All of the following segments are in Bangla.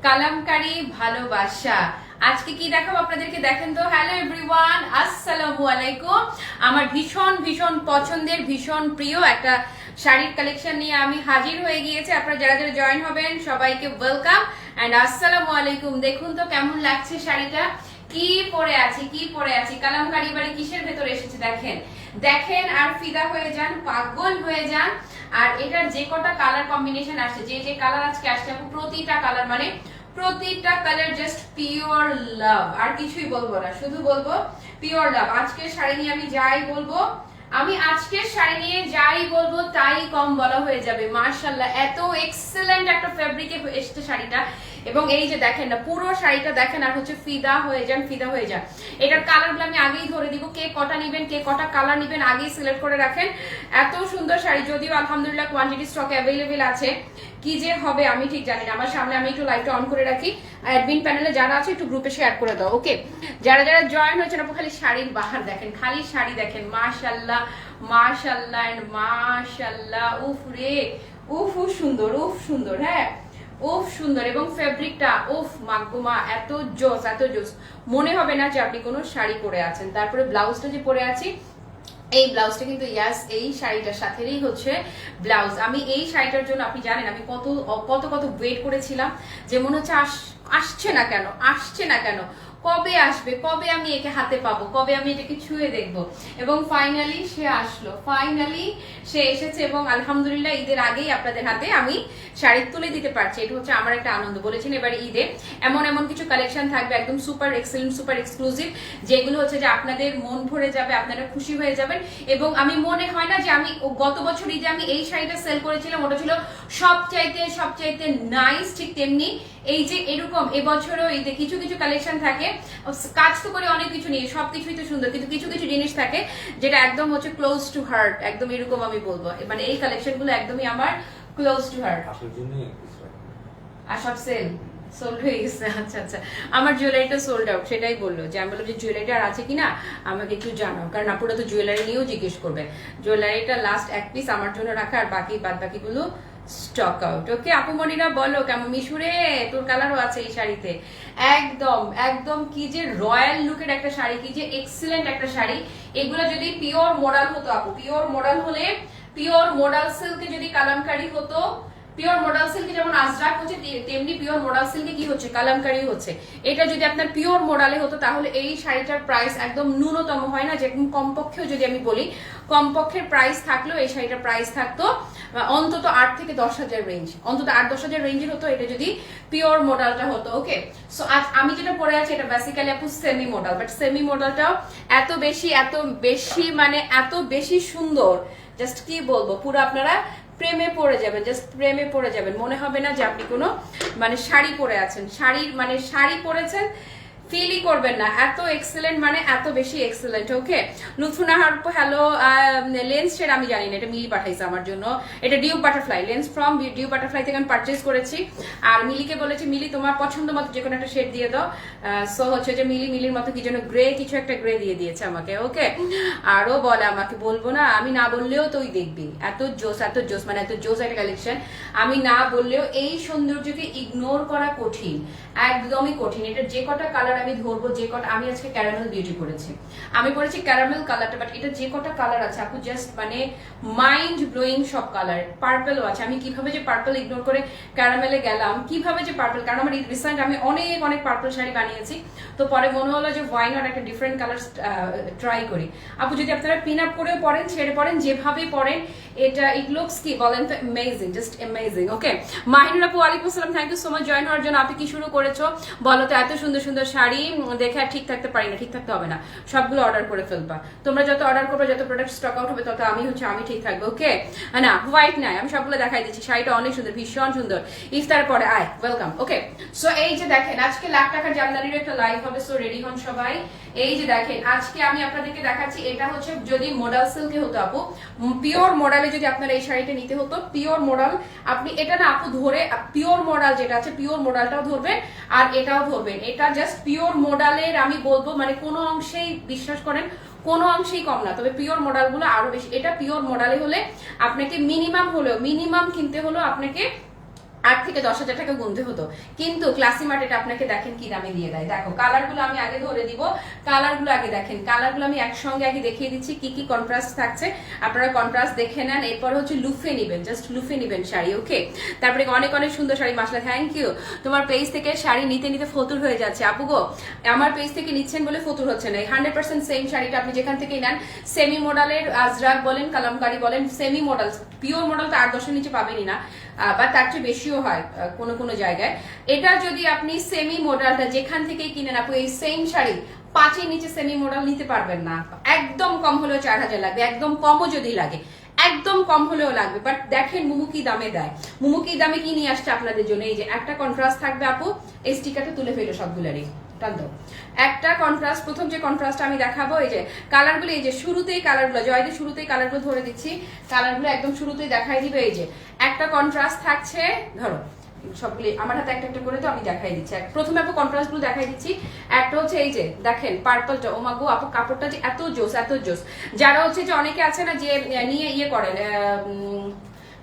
কালামকারী ভালোবাসা। আজকে কি দেখাবো আপনাদেরকে, দেখেন তো। হ্যালো এভরিওয়ান, আসসালামু আলাইকুম। আমার ভীষণ ভীষণ পছন্দের, ভীষণ প্রিয় একটা শাড়ির কালেকশন নিয়ে আমি হাজির হয়ে গিয়েছি। আপনারা যারা যারা জয়েন হবেন সবাইকে ওয়েলকাম এন্ড আসসালামু আলাইকুম। দেখুন তো কেমন লাগছে শাড়িটা, কি পরে আছি, কি পরে আছি। কালামকারী বাড়ি কিসের ভেতরে এসেছে দেখেন, দেখেন আর ফিদা হয়ে যান, পাগল হয়ে যান। আর এটার যে কটা কালার কম্বিনেশন আসছে, যে যে কালার আজকে আসছে, প্রতিটা কালার মানে প্রতিটা কালার জাস্ট পিওর লাভ। আর কিছুই বলবো না, শুধু বলবো পিওর লাভ। আজকের শাড়ি নিয়ে আমি যাই বলবো, আমি আজকের শাড়ি নিয়ে যাই বলবো তাই কম বলা হয়ে যাবে। মাশাআল্লাহ, এত এক্সেলেন্ট একটা ফেব্রিকে এসেছে শাড়িটা। এবং এই যে দেখেন না, পুরো শাড়িটা দেখেন আর হচ্ছে ফিদা হয়ে যান, ফিদা হয়ে যান। এটার কালারগুলো আমি আগেই ধরে দিব, কে কটা নেবেন, কে কটা কালার নেবেন আগেই সিলেক্ট করে রাখেন। এত সুন্দর শাড়ি, যদিও আলহামদুলিল্লাহ কোয়ান্টিটি স্টক অ্যাভেলেবেল আছে, কি যে হবে আমি ঠিক জানি না। আমার সামনে আমি একটু লাইটটা অন করে রাখি। অ্যাডমিন প্যানেলে যারা আছে একটু গ্রুপে শেয়ার করে দাও, ওকে। যারা যারা জয়েন হয়েছেন আপু খালি শাড়ির বাহার দেখেন, খালি শাড়ি দেখেন। মাশাআল্লাহ মাশাআল্লাহ এন্ড মাশাআল্লাহ। উফ রে উফ, উফ সুন্দর, উফ সুন্দর, হ্যাঁ উফ সুন্দর। এবং ফেব্রিকটা উফ মাগমা, এত জোস, এত জোস, মনে হবে না যে আপনি কোনো শাড়ি পরে আছেন। তারপরে ব্লাউজটা যে পরে আছি, এই ব্লাউজটা কিন্তু ইয়াস এই শাড়িটার সাথেই হচ্ছে ব্লাউজ। আমি এই শাড়িটার জন্য আপনি জানেন আমি কত কত কত ওয়েট করেছিলাম, যে মনে হচ্ছে আসছে না কেন, আসছে না কেন, কবে আসবে, কবে আমি একে হাতে পাবো, কবে আমি এটাকে ছুঁয়ে দেখবো। এবং ফাইনালি সে আসলো, ফাইনালি সে এসেছে। এবং আলহামদুলিল্লাহ ঈদের আগেই আপনাদের হাতে আমি শাড়ি তুলে দিতে পারছি, এটা হচ্ছে আমার একটা আনন্দ। বলেছেন এবার ঈদে এমন এমন কিছু কালেকশন থাকবে একদম সুপার এক্সেলেন্ট, সুপার এক্সক্লুসিভ, যেগুলো হচ্ছে যে আপনাদের মন ভরে যাবে, আপনারা খুশি হয়ে যাবেন। এবং আমি মনে হয় না যে আমি গত বছর ঈদে আমি এই শাড়িটা সেল করেছিলাম, ওটা ছিল সবচাইতে নাইস। ঠিক তেমনি এই যে এরকম এবছরও ঈদে কিছু কিছু কালেকশন থাকে, কাজ তো করে অনেক কিছু নিয়ে, সবকিছুই তো সুন্দর, কিন্তু কিছু কিছু জিনিস থাকে যেটা একদম হচ্ছে ক্লোজ টু হার্ট, একদম এরকম আমি বলবো। মানে এই কালেকশন গুলো একদমই আমার ক্লোজ টু হার্ট। আর সব সেল সোল্ড হয়ে গেছে। আচ্ছা আচ্ছা, আমার জুয়েলারিটা সোল্ড আউট, সেটাই বললো। যে আমি বললাম যে জুয়েলারিটা আর আছে কিনা আমাকে একটু জানাও, কারণ আপুরা তো জুয়েলারি নিয়েও জিজ্ঞেস করবে। জুয়েলারিটা লাস্ট এক পিস আমার জন্য রাখা, আর বাদ বাকিগুলো স্টক আউট। ওকে আপু মনিরা বলো কেমন। মিশুরে তোর কালারও আছে এই শাড়িতে, একদম একদম কি যে রয়্যাল লুকের একটা শাড়ি, কি যে এক্সিলেন্ট একটা শাড়ি। এগুলো যদি পিওর মডাল হতো আপু, পিওর মডাল হলে, পিওর মডাল সিল্কে যদি কালামকারী হতো, পিওর মডাল সিল্কে যেমন আজরাক হচ্ছে তেমনি পিওর মডাল সিল্কে কি হচ্ছে, কালামকারী হচ্ছে। এটা যদি আপনার পিওর মডালে হতো তাহলে এই শাড়িটার প্রাইস একদম ন্যূনতম হয় না, যেরকম কমপক্ষেও যদি আমি বলি, কমপক্ষের প্রাইস থাকলেও এই শাড়িটার প্রাইস থাকতো অন্তত 8 থেকে 10,000 রেঞ্জ, অন্তত 8-10,000 রেঞ্জের হতো এটা যদি পিওর মডেলটা হতো। ওকে, সো আজ আমি যেটা পরে আছি এটা বেসিক্যালি আপু সেমি মডেল, বাট সেমি মডেলটাও এত বেশি মানে এত বেশি সুন্দর, জাস্ট কি বলবো, পুরো আপনারা প্রেমে পড়ে যাবেন, জাস্ট প্রেমে পড়ে যাবেন। মনে হবে না যে আপনি কোনো মানে শাড়ি পরে আছেন, শাড়ি পরেছেন ফিলই করবেন না, এত এক্সেলেন্ট, মানে এত বেশি excellent. Okay Lutfunnahar hello. Lens shade আমি জানি না, এটা মিলি পাঠাইছে আমার জন্য, এটা Dew Butterfly, lens from Dew Butterfly থেকে আমি পারচেজ করেছি। আর মিলিকে বলেছি মিলি তোমার পছন্দ মতো যে কোনো একটা শেড দিয়ে দাও। সো হচ্ছে যে মিলির মতো কি যেন গ্রে, কিছু একটা গ্রে দিয়ে দিয়েছে আমাকে। ওকে, আরো বলে আমাকে, বলবো না, আমি না বললেও তুই দেখবি, এত জোস মানে এত জোস একটা কালেকশন। আমি না বললেও এই সৌন্দর্যকে ইগনোর করা কঠিন, একদমই কঠিন। এটা যে কটা কালার আমি ধরবো, যে কটা, আমি আজকে ক্যারামেল বিউটি করেছি, আমি পরেছি ক্যারামেল কালারটা, বাট এটা যে কটা কালার আছে আপু জাস্ট মানে মাইন্ড ব্লোয়িং সব কালার। পার্পেলও আছে, আমি কিভাবে যে পার্পল ইগনোর করে ক্যারামেলে গেলাম, কিভাবে যে পার্পল, কারণ আমার রিসেন্ট আমি অনেক পার্পল শাড়ি বানিয়েছি, তো পরে মনে হলো যে ওয়াই নট একটা ডিফারেন্ট কালার ট্রাই করি। আপু যদি আপনারা পিন আপ করেও পরেন, ছেড়ে পরেন, যেভাবে পরেন, এটা ইট লুকস কি বলেন তো, amazing, just amazing. Okay Mahinur আপু ওয়ালাইকুম আসসালাম, thank you so much join হওয়ার জন্য। আপনি কি শুরু করেছো বলো তো, এত সুন্দর সুন্দর শাড়ি দেখে আর ঠিক থাকতে পারি না, ঠিক থাকতে হবে না, সবগুলো অর্ডার করে ফেলবা। তোমরা যত অর্ডার করবে, যত প্রোডাক্ট স্টক আউট হবে, তত আমি ঠিক থাকবো। ওকে না হোয়াইট নাই, আমি সবগুলো দেখাই দিচ্ছি, শাড়িটা অনেক সুন্দর, ভীষণ সুন্দর। ইফতার পরে আয়, ওয়েলকাম। ওকে সো এই যে দেখেন আজকে লাখ টাকার জামদানির একটা লাইভ হবে, সো রেডি হন সবাই। এই যে দেখেন আজকে আমি আপনাদেরকে দেখাচ্ছি, এটা হচ্ছে যদি মডাল সিল্কে হতো আপু, পিওর মডালে যদি আপনারা এই শাড়িটা নিতে হতো, পিওর মডাল, আপনি এটা না আপু ধরে পিওর মডাল যেটা আছে, পিওর মডালটাও ধরবেন আর এটাও ধরবেন। এটা জাস্ট পিওর মডালের আমি বলবো মানে কোনো অংশেই বিশ্বাস করেন কোনো অংশেই কম না, তবে পিওর মডেল গুলো আরো বেশি। এটা পিওর মডেলে হলে আপনাকে মিনিমাম কিনতে হলো আপনাকে 8 থেকে 10 হাজার টাকা গুনতে হতো, কিন্তু ক্লাসি মার্ট এটা আপনাকে দেখেন কি দামে দিয়ে দেয়। দেখো কালারগুলো আমি আগে ধরে দিব, কালারগুলো আগে দেখেন, কালারগুলো আমি একসঙ্গে আগে দেখিয়ে দিচ্ছি কি কি কন্ট্রাস্ট থাকছে, আপনারা কন্ট্রাস্ট দেখে নেন। এরপর হচ্ছে লুফে নিবেন, জাস্ট লুফে নিবেন শাড়ি। ওকে, তারপরে অনেক অনেক সুন্দর শাড়ি। মাসলা থ্যাংক ইউ, তোমার পেজ থেকে শাড়ি নিতে নিতে ফতুর হয়ে যাচ্ছে আপু গো। আমার পেজ থেকে নিচ্ছেন বলে ফতুর হচ্ছে না, 100% সেম শাড়িটা আপনি যেখান থেকেই নেন, সেমি মডেলের আজরাক বলেন কালামকারী বলেন, সেমি মডেল, পিওর মডেল তো 8-10-এর নিচে পাবেনই না, বা তার চেয়ে বেশিও হয় কোনো কোনো জায়গায়। এটা যদি আপনি সেমি মডেলটা যেখান থেকেই কিনেন আপু, এই সেম শাড়ি 5-এর নিচে সেমি মডেল নিতে পারবেন না, একদম কম হলেও 4000 লাগবে, একদম কমও যদি লাগে, একদম কম হলেও লাগবে। বাট দেখেন মুমু কি দামে দেয়, মুমু কি দামে কি নিয়ে আসছে আপনাদের জন্য। এই যে একটা কন্ট্রাস্ট থাকবে আপু, এই স্টিকারটা তুলে ফেলো সবগুলোরই, একটা কন্ট্রাস্ট। প্রথম যে কন্ট্রাস্ট আমি দেখাবো, এই যে কালারগুলো, এই যে শুরুতেই কালারগুলো, জয়দি শুরুতেই কালারগুলো ধরে দিচ্ছি, কালারগুলো একদম শুরুতেই দেখাই দিবে। এই যে একটা কন্ট্রাস্ট থাকছে, ধরো সবগুলি আমার হাতে একটা একটা করে, তো আমি দেখাই দিচ্ছি। প্রথমে আপু কন্ট্রাস্ট গুলো দেখাই দিচ্ছি। একটা হচ্ছে এই যে দেখেন পার্পলটা, ও মাগো আপু কাপড়টা যে এত জোস, এত জোস। যারা হচ্ছে যে অনেকে আছে না যে নিয়ে ইয়ে করেন,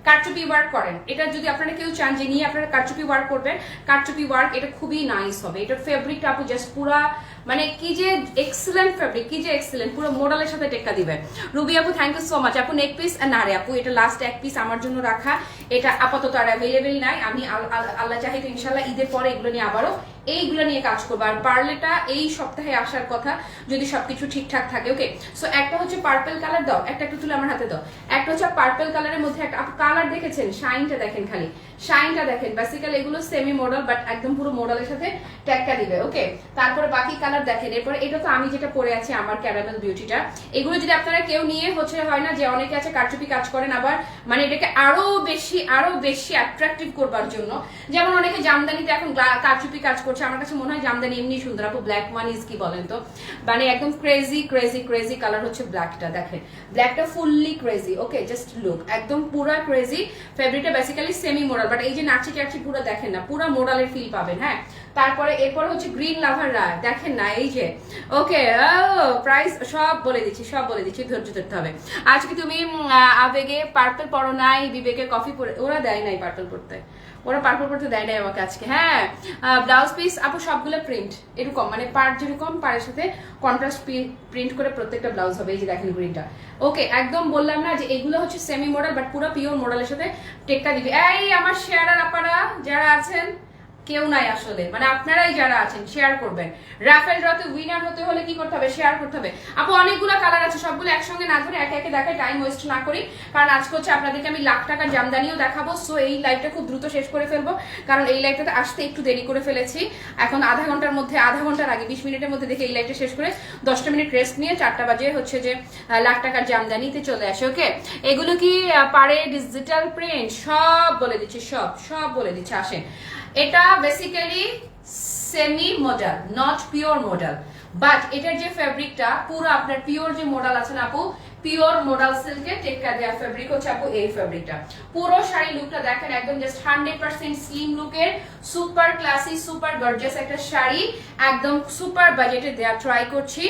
কারচুপি ওয়ার্ক করেন, এটা যদি আপনারা কেউ চান যে নিয়ে আপনারা কারচুপি ওয়ার্ক করবেন, কারচুপি ওয়ার্ক এটা খুবই নাইস হবে। এটার ফেব্রিকটা আপু জাস্ট পুরা মানে কি যে এক্সেলেন্ট ফেব্রিক, কি যে এক্সেলেন্ট, পুরো মডেলের সাথে টেক্কা দিবে। রুবি আপু থ্যাংক ইউ সো মাচ। আপু নেক পিস না রে আপু, এটা লাস্ট এক পিস আমার জন্য রাখা, এটা আপাতত আর অ্যাভেলেবেল নাই। আমি আল্লাহ চাহে তো ইনশাল্লাহ ঈদের পরে এগুলো নিয়ে আবারও এইগুলো নিয়ে কাজ করবো। আর পার্লেটা এই সপ্তাহে আসার কথা যদি সবকিছু ঠিকঠাক থাকে। ওকে, সো একটা হচ্ছে পার্পল কালার, দাও একটা একটু তুলে আমার হাতে দাও। একটা হচ্ছে পার্পল কালারের মধ্যে একটা কালার দেখেছেন, শাইনটা দেখেন, খালি শাইনটা দেখেন। বেসিক্যালি এগুলো সেমি মডেল, বাট একদম পুরো মডেলের সাথে ট্যাগটা দিবে। ওকে, তারপরে বাকি কালার দেখেন। এরপরে এটা তো আমি যেটা পরে আছি আমার ক্যারামেল বিউটিটা, এগুলো যদি আপনারা কেউ নিয়ে হচ্ছে হয় না যে অনেকে আছে কারচুপি কাজ করেন, আবার মানে এটাকে আরো বেশি অ্যাট্রাকটিভ করবার জন্য, যেমন অনেকে জামদানিতে এখন কারচুপি কাজ করছে। আমার কাছে মনে হয় জামদানি এমনি সুন্দর আপু। ব্ল্যাক ওয়ান ইজ কি বলেন তো, মানে একদম ক্রেজি ক্রেজি ক্রেজি কালার হচ্ছে ব্ল্যাকটা, দেখেন ব্ল্যাকটা fully crazy. Okay, just look একদম পুরা ক্রেজি। ফেব্রিকটা বেসিক্যালি সেমি মডেল, বাট এই যে নাচি টাচি পুরো দেখেন না, পুরো মডেলের ফিল পাবেন। হ্যাঁ, তারপরে এরপরে হচ্ছে গ্রিন লাভাররা দেখেন না, এই যে ওকে প্রাইস সব বলে দিচ্ছি, সব বলে দিচ্ছি, ধৈর্য ধরতে হবে। আজকে তুমি আবেগে পার্পল পরো নাই, বিবেকে কফি পরে, ওরা দেয় নাই পার্পল পরতে, ওরা পার্পল পরতে দেয় নাই আমাকে আজকে। হ্যাঁ, ব্লাউজ পিস আপু সবগুলো প্রিন্ট এরকম, মানে পার্ট যেরকম পাড়ের সাথে কন্ট্রাস্ট প্রিন্ট করে প্রত্যেকটা ব্লাউজ হবে। এই যে দেখেন গ্রিনটা। ওকে, একদম বললাম না যে এগুলো হচ্ছে সেমি মডেল, বাট পুরো পিওর মডেলের সাথে টেক্কা দিবে। এই আমার শেয়ারার আপনারা যারা আছেন, কেউ নাই আসলে, মানে আপনারাই যারা আছেন শেয়ার করবেন। রাফেল ড্রতে উইনার হতে হলে কি করতে হবে, শেয়ার করতে হবে। আপু অনেকগুলো কালার আছে, সবগুলো একসঙ্গে না ধরে একে একে দেখায়, টাইম ওয়েস্ট না করি, কারণ আজকে হচ্ছে আপনাদেরকে আমি লাখ টাকার জামদানিও দেখাবো। সো এই লাইভটা খুব দ্রুত শেষ করে ফেলবো, কারণ এই লাইভটাতে আসতে একটু দেরি করে ফেলেছি। এখন আধা ঘন্টার আগে 20 মিনিটের মধ্যে দেখে এই লাইভটা শেষ করে 10টা মিনিট রেস্ট নিয়ে 4টা বাজে হচ্ছে যে লাখ টাকার জামদানিতে চলে আসে। ওকে, এগুলো কি পারে ডিজিটাল প্রিন্ট, সব বলে দিচ্ছি, সব বলে দিচ্ছি। আসেন, এটা basically semi model, not pure model, but এটার যে ফেব্রিকটা পুরো আপনার পিওর যে মডেল আছে না আপু, পিওর মডেল সিল্কের টেক্কা দেওয়া ফেব্রিক হচ্ছে আপু এই ফেব্রিকটা। পুরো শাড়ি লুকটা দেখেন, একদম জাস্ট 100% স্লিম লুকের সুপার ক্লাসি সুপার গর্জিয়াস একটা শাড়ি, একদম সুপার বাজেটে দেওয়া ট্রাই করছি।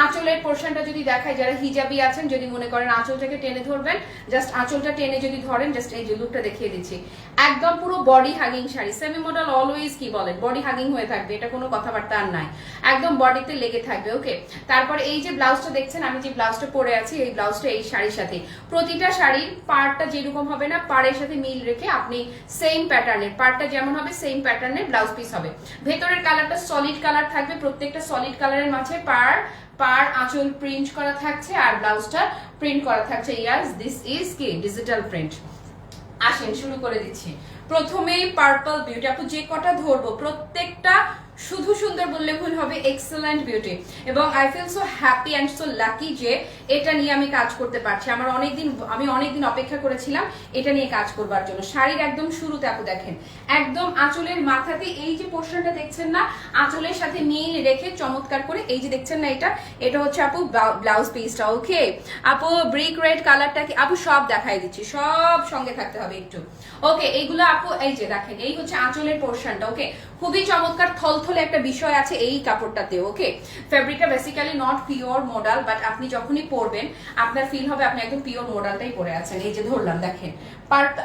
আঁচলের পোর্শনটা যদি দেখাই, যারা হিজাবি আছেন যদি মনে করেন আঁচলটাকে টেনে ধরবেন, জাস্ট আঁচলটা টেনে যদি ধরেন, জাস্ট এই যে লুকটা দেখিয়ে দিচ্ছি, একদম পুরো body hugging sari. Semi model always কি বলেন, বডি হাগিং হয়ে থাকবে, এটা কোনো কথাবার্তা আর নাই, একদম বডিতে লেগে থাকবে। ওকে, তারপর এই যে ব্লাউজটা দেখছেন, আমি যে ব্লাউজটা পরে আছি, এই ব্লাউজটা এই শাড়ির সাথে, প্রতিটা শাড়ির পার্টটা যেরকম হবে না, পাড়ের সাথে মিল রেখে আপনি সেম প্যাটার্নের, পার্টটা যেমন হবে সেম প্যাটার্নের ব্লাউজ পিস হবে। ভেতরের কালারটা সলিড কালার থাকবে, প্রত্যেকটা সলিড কালারের মাঝে পার আঁচল প্রিন্ট করা থাকছে, আর ব্লাউজটা প্রিন্ট করা থাকছে। ইয়াস, দিস ইজ কি ডিজিটাল প্রিন্ট। আসেন শুরু করে দিচ্ছি। প্রথমেই পার্পল বিউটি আপু, যে কটা ধরবো প্রত্যেকটা শুধু সুন্দর বললে ভুল হবে, এক্সেলেন্ট বিউটি। এবং I feel so happy and so lucky যে এটা নিয়ে আমি কাজ করতে পারছি। আমি অনেকদিন অপেক্ষা করেছিলাম এটা নিয়ে কাজ করবার জন্য। শাড়ির একদম শুরুতে আপু দেখেন, একদম আঁচলের মাথাতে এই যে পোর্শনটা দেখছেন না, আঁচলের সাথে মিল রেখে চমৎকার করে এই যে দেখছেন না, এটা হচ্ছে আপু ব্লাউজ পিসটা। ওকে আপু, ব্রিক রেড কালারটা কি আপু, সব দেখাই দিচ্ছি, সব সঙ্গে থাকতে হবে একটু। ওকে, এইগুলো আপু এই যে দেখেন, এই হচ্ছে আঁচলের পোর্শনটা। ওকে, খুবই চমৎকার থলথলে থলথলে একটা বিষয় আছে এই কাপড়টাতে। ওকে, ফেব্রিকটা basically not pure modal, but আপনি যখনই পরবেন আপনার ফিল হবে আপনি একদম পিওর মডালটাই পরে আছেন। এই যে ধরলাম দেখেন,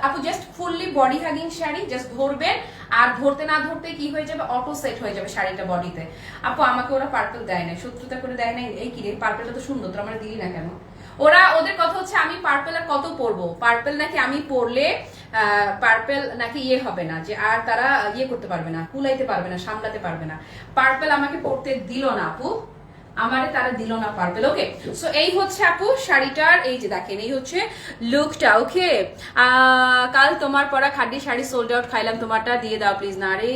আপু just fully body hugging sari, just ধরবেন আর ধরতে না ধরতে কি হয়ে যাবে, অটো সেট হয়ে যাবে শাড়িটা বডিতে। আপু আমাকে ওরা পার্পল দেয় না, শত্রুতা করে দেয় না। এই কি রে, পার্পলটা তো সুন্দর, তোরা আমার দিলি না কেন? ওদের কথা হচ্ছে আমি পার্পল আর কত পরবো, পার্পল নাকি আমি পরলে পার্পল নাকি ইয়ে হবে না, যে আর তারা ইয়ে করতে পারবে না, কুলাইতে পারবে না, সামলাতে পারবে না। পার্পল আমাকে পরতে দিল না আপু, আমারে তারা দিল না পার্পল। ওকে, সো এই হচ্ছে আপু শাড়িটার, এই যে দেখেন এই হচ্ছে লুকটা। ওকে, কাল তোমার পরা খাড্ডি শাড়ি সোল্ড আউট, খাইলাম তোমারটা দিয়ে দাও প্লিজ। না রে,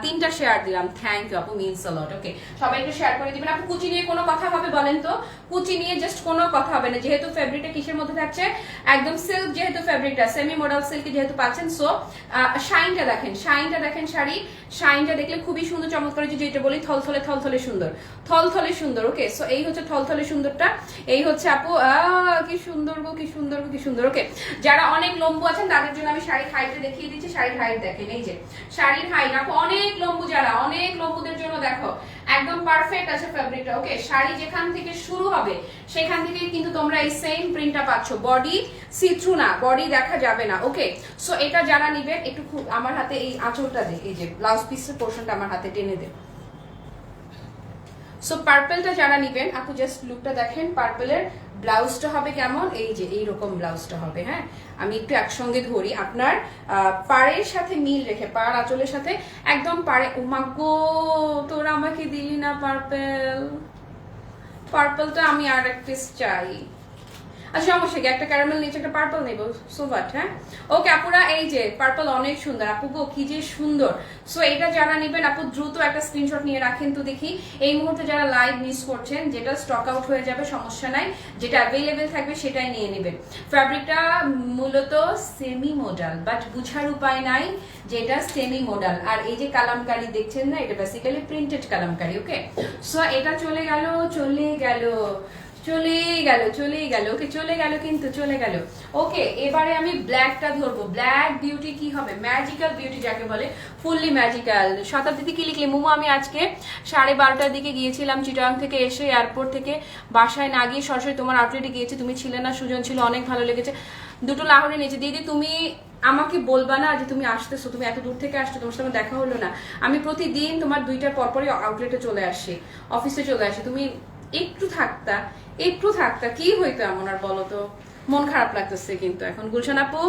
3টা শেয়ার দিলাম, থ্যাংক ইউ আপু, মিনস আ লট। ওকে, সবাই একটু শেয়ার করে দিবেন। আপু কুচি নিয়ে কোনো কথা হবে বলেন তো? কুচি নিয়ে জাস্ট কোনো কথা হবে না, যেহেতু ফেব্রিকটা কিসের মধ্যে থাকছে, একদম সিল্ক, যেহেতু ফেব্রিকটা সেমি মডেল সিল্ক যেহেতু পাচ্ছেন। সো শাইনটা দেখেন, শাইনটা দেখেন, শাড়ি শাইনটা দেখলে খুবই সুন্দর, চমৎকার। যেটা বলি থলথলে থলথলে সুন্দর, থলথলে সুন্দর। ওকে, সো এই হচ্ছে থলথলে সুন্দরটা, এই হচ্ছে আপু কি সুন্দর গো, কি সুন্দর গো, কি সুন্দর। ওকে, যারা অনেক লম্বু আছেন তাদের জন্য আমি শাড়ির হাইটটা দেখিয়ে দিচ্ছি। শাড়ির হাইট দেখেন, এই যে শাড়ির হাইট আপু, অনেক লম্বু, যারা অনেক লম্বুদের জন্য দেখো একদম পারফেক্ট আছে ফেব্রিকটা। ওকে, শাড়ি যেখান থেকে শুরু হবে সেখান থেকে কিন্তু তোমরা এই সেম প্রিন্টটা পাচ্ছ, বডি সি থ্রু না, বডি দেখা যাবে না। ওকে, সো এটা যারা নিবেন একটু আমার হাতে এই আঁচলটা দে, এই যে ব্লাউজ পিসের পোর্শনটা আমার হাতে টেনে দে। সো পার্পলটা যারা নিবেন আপু জাস্ট লুকটা দেখেন, পার্পলের ব্লাউজটা হবে কেমন, এই যে এইরকম ব্লাউজটা হবে। হ্যাঁ, আমি একটু একসঙ্গে ধরি, আপনার পাড়ের সাথে মিল রেখে, পাড় আঁচলের সাথে একদম পাড়ে। উমাগো, তোরা আমাকে দিলি না পার্পল, পার্পলটা আমি আর এক পিস চাই। আচ্ছা সমস্যা কি, একটা ক্যারামেল নিচে একটা পার্পল নেব, সো বাট। হ্যাঁ, ওকে আপুরা, এই যে পার্পল অনেক সুন্দর আপু গো, কি যে সুন্দর। সো এটা যারা নেবেন আপু দ্রুত একটা স্ক্রিনশট নিয়ে রাখেন তো দেখি। এই মুহূর্তে যারা লাইভ মিস করছেন, যেটা স্টক আউট হয়ে যাবে সমস্যা নাই, যেটা অ্যাভেলেবেল থাকবে সেটাই নিয়ে নেবেন। ফ্যাব্রিকটা মূলত সেমি মডাল, বাট বুঝার উপায় নাই যেটা সেমি মডাল। আর এই যে কালামকারি দেখছেন না, এটা বেসিক্যালি প্রিন্টেড কালামকারি। ওকে, সো এটা চলে গেল, চলে গেল, চলে গেল, চলে গেল। ওকে, চলে গেল, কিন্তু চলে গেল। ওকে, এবারে আমি ব্ল্যাকটা ধরবো। ব্ল্যাক বিউটি কি হবে, ম্যাজিক্যাল বিউটি যাকে বলে, ফুললি ম্যাজিক্যাল। শতাব্দীতে কি লিখলে মোমো? আমি আজকে 12:30টার দিকে গিয়েছিলাম চিটাগাং থেকে এসে, এয়ারপোর্ট থেকে বাসায় না গিয়ে সরাসরি তোমার আউটলেটে গিয়েছি, তুমি ছিলে না, সুজন ছিল, অনেক ভালো লেগেছে। 2টো লাহোরে নিয়েছে। দিদি তুমি আমাকে বলবা না যে তুমি আসতেছো, তুমি এত দূর থেকে আসছো, তোমার সঙ্গে দেখা হলো না। আমি প্রতিদিন তোমার 2টার পরপরই আউটলেটে চলে আসি, অফিসে চলে আসি। তুমি একটু থাকতা, একটু থাকতা, কি হইতো এমন আর বলো তো? মন খারাপ লাগতেছে কিন্তু এখন। গুলশান আপু,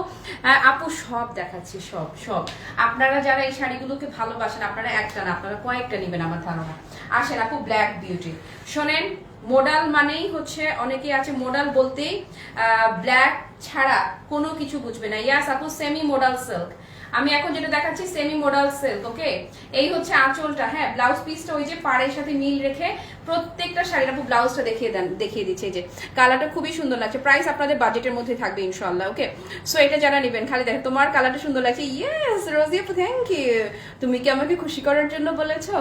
আপু সব দেখাচ্ছি, সব সব। আপনারা যারা এই শাড়িগুলোকে ভালোবাসেন, আপনারা একটা না, আপনারা কয়েকটা নেবেন আমার ধারণা। আসেন আপু, ব্ল্যাক বিউটি শোনেন। মডাল মানেই হচ্ছে, অনেকে আছে মডাল বলতেই ব্ল্যাক ছাড়া কোনো কিছু বুঝবে না। ইয়াস আপু, সেমি মডাল সিল্ক। আমি এখন যেটা দেখাচ্ছি সেমি মডাল সিল্ক। ওকে, এই হচ্ছে আঁচলটা। হ্যাঁ, ব্লাউজ পিসটা ওই যে পাড়ের সাথে মিল রেখে প্রত্যেকটা শাড়ির আপু ব্লাউজটা দেখিয়ে দিচ্ছে। এই যে কালারটা খুবই সুন্দর লাগছে। প্রাইস আপনাদের বাজেটের মধ্যে থাকবে ইনশাআল্লাহ। ওকে, সো এটা যারা নেবেন খালি দেখেন, তোমার কালারটা সুন্দর লাগছে। ইয়েস রোজি আপু, থ্যাংক ইউ। তুমি কি আমাকে খুশি করার জন্য বলেছো?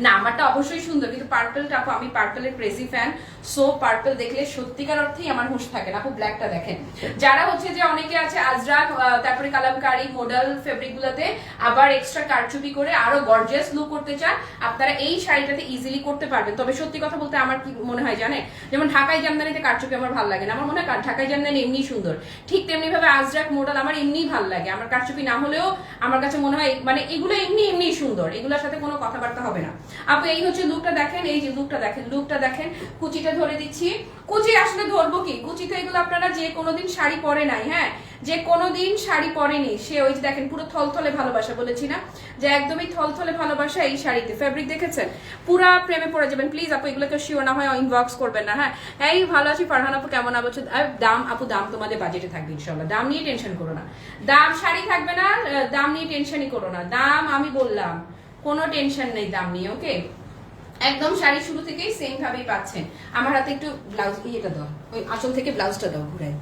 না, আমারটা অবশ্যই সুন্দর, কিন্তু পার্পলটা আপু, আমি পার্পলের ক্রেজি ফ্যান। সো পার্পল দেখলে সত্যিকার অর্থেই আমার হুঁশ থাকে না। আপু ব্ল্যাকটা দেখেন। যারা হচ্ছে যে অনেকে আছে আজরাক, তারপরে কালামকারী মডেল ফেব্রিক গুলাতে আবার এক্সট্রা কারচুপি করে আরো গর্জিয়াস লুক করতে চান, আপনারা এই শাড়িটাতে ইজিলি করতে পারবেন। তবে সত্যি কথা বলতে আমার কি মনে হয় জানে, যেমন ঢাকাই জামদানিতে কারচুপি আমার ভালো লাগে না, আমার মনে হয় ঢাকাই জামদানি এমনি সুন্দর, ঠিক তেমনি ভাবে আজরাক মডেল আমার এমনি ভালো লাগে। আমার কারচুপি না হলেও আমার কাছে মনে হয় মানে এগুলো এমনি এমনি সুন্দর, এগুলোর সাথে কোনো কথাবার্তা হবে না। আপু এই হচ্ছে লুকটা দেখেন, এই যে লুকটা দেখেন, লুকটা দেখেন। কুচিটা ধরে দিচ্ছি। কুচি আসলে ধরবো কি, কুচি তো এগুলো আপনারা যে কোনোদিন শাড়ি পরে নাই, হ্যাঁ, যে কোনোদিন শাড়ি পরেনি সে ওই যে দেখেন পুরো থলথলে ভালোবাসা, বলেছি না যে একদমই থলথলে ভালোবাসা এই শাড়িতে। ফেব্রিক দেখেছেন, পুরা প্রেমে পড়ে যাবেন। প্লিজ আপু এগুলোকে শিওর না হয় ইনবক্স করবেন না। হ্যাঁ, এই ভালো আছি ফারহান আপু, কেমন আছো? দাম আপু, দাম তোমাদের বাজেটে থাকবে ইনশাআল্লাহ, দাম নিয়ে টেনশন করো না। দাম শাড়ি থাকবে না, দাম নিয়ে টেনশনই করো না। দাম আমি বললাম, কোনো টেনশন নেই দাম নিয়ে। ওকে, একদম শাড়ি শুরু থেকেই সেম ভাবেই পাচ্ছেন। আমার হাতে একটু ব্লাউজ ইয়েটা দাও, ওই আঁচল থেকে ব্লাউজটা দাও ঘুরাই।